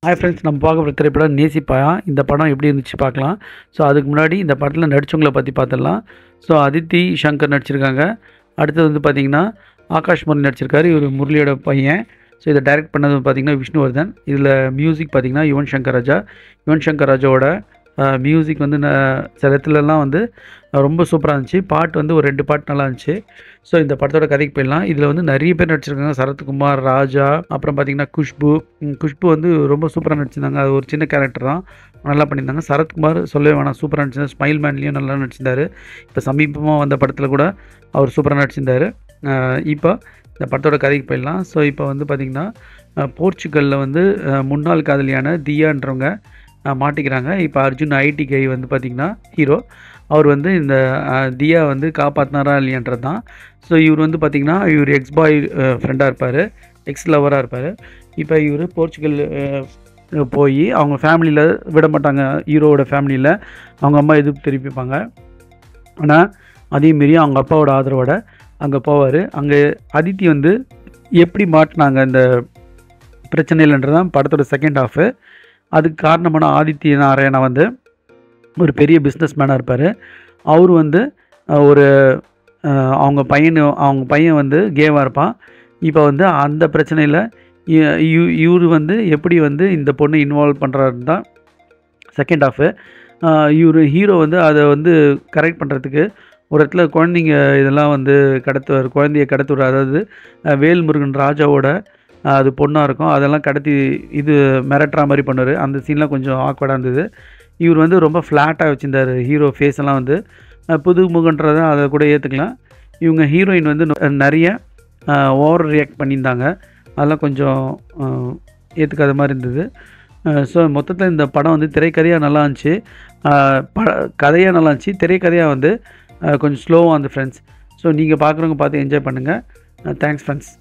Hi friends, நம்ம பார்க்க போகிற திரைப்படம் நேசிப்பாயா. இந்த படம் எப்படி இருந்துச்சு பார்க்கலாம். ஸோ அதுக்கு முன்னாடி இந்த படத்தில் நடித்தவங்களை பற்றி பார்த்துடலாம். ஸோ அதித்தி சங்கர் நடிச்சிருக்காங்க. அடுத்தது வந்து பார்த்திங்கன்னா ஆகாஷ் முரளி நடிச்சிருக்காரு. இவர் முரளியோட பையன். ஸோ இதை டைரக்ட் பண்ணது பார்த்திங்கன்னா விஷ்ணுவர்தன். இதில் மியூசிக் பார்த்திங்கன்னா யுவன் சங்கர் ராஜா. யுவன் சங்கர் ராஜாவோட மியூசிக் வந்து சில இடத்துலலாம் வந்து ரொம்ப சூப்பராக இருந்துச்சு. பாட்டு வந்து ஒரு 2 பாட்டு நல்லா இருந்துச்சு. ஸோ இந்த படத்தோட கதைக்கு போயிடலாம். இதில் வந்து நிறைய பேர் நடிச்சிருக்காங்க. சரத்குமார், ராஜா, அப்புறம் பார்த்திங்கன்னா குஷ்பு வந்து ரொம்ப சூப்பராக நடிச்சிருந்தாங்க. அது ஒரு சின்ன கேரக்டர் தான், நல்லா பண்ணியிருந்தாங்க. சரத்குமார் சொல்லவே வேணாம், சூப்பராக நடிச்சிருந்தார். ஸ்மைல் மேன்லேயும் நல்லா நடிச்சிருந்தார். இப்போ சமீபமாக வந்த படத்தில் கூட அவர் சூப்பராக நடிச்சிருந்தார். இப்போ இந்த படத்தோட கதைக்கு போயிடலாம். ஸோ இப்போ வந்து பார்த்திங்கன்னா போர்ச்சுகலில் வந்து முன்னாள் காதலியான தியான்றவங்க மாட்டிக்கிறாங்க. இப்போ அர்ஜுன் ஐடி கை வந்து பார்த்திங்கன்னா ஹீரோ. அவர் வந்து இந்த தியா வந்து காப்பாற்றினாரா இல்லையான்றது தான். ஸோ இவர் வந்து பார்த்திங்கன்னா இவர் எக்ஸ் பாய் ஃப்ரெண்டாக இருப்பார், எக்ஸ் லவராக இருப்பார். இப்போ இவர் போர்ச்சுகல் போய் அவங்க ஃபேமிலியில் விட மாட்டாங்க. ஹீரோவோட ஃபேமிலியில் அவங்க அம்மா எதிர்ப்பு தெரிவிப்பாங்க. ஆனால் அதையும் மீறி அவங்க அப்பாவோட ஆதரவோட அங்கே போவார். அங்கே அதித்தி வந்து எப்படி மாட்டினாங்க இந்த பிரச்சனையில்ன்றதான் படத்தோட செகண்ட் ஹாஃபு. அதுக்கு காரணமான ஆதித்ய நாராயணா வந்து ஒரு பெரிய பிஸ்னஸ் மேனாக இருப்பார். அவர் வந்து ஒரு அவங்க பையன் வந்து கேவாக இருப்பான். இப்போ வந்து அந்த பிரச்சனையில் இவர் வந்து எப்படி வந்து இந்த பொண்ணு இன்வால்வ் பண்ணுறாருன்னு தான் செகண்ட் ஹாஃபு. இவர் ஹீரோ வந்து அதை வந்து கரெக்ட் பண்ணுறதுக்கு ஒரு இடத்துல குழந்தைங்க இதெல்லாம் வந்து குழந்தைய கடத்துவார். அதாவது வேல்முருகன் ராஜாவோட அது பொண்ணாக இருக்கும், அதெல்லாம் கடத்தி இது மிரட்டுற மாதிரி பண்ணுவார். அந்த சீன்லாம் கொஞ்சம் ஆக்வர்டாக இருந்தது. இவர் வந்து ரொம்ப ஃப்ளாட்டாக வச்சுருந்தார். ஹீரோ ஃபேஸெல்லாம் வந்து புதுமுகன்றதை அதை கூட ஏற்றுக்கலாம். இவங்க ஹீரோயின் வந்து நிறைய ஓவர் ரியாக்ட் பண்ணியிருந்தாங்க. அதெல்லாம் கொஞ்சம் ஏற்றுக்காத மாதிரி இருந்தது. ஸோ மொத்தத்தில் இந்த படம் வந்து திரைக்கதையாக நல்லா இருந்துச்சு, கதையாக நல்லா இருந்துச்சு. திரைக்கதையாக வந்து கொஞ்சம் ஸ்லோவாக வந்து ஃப்ரெண்ட்ஸ். ஸோ நீங்கள் பார்க்குறவங்க பார்த்து என்ஜாய் பண்ணுங்கள். Thanks friends.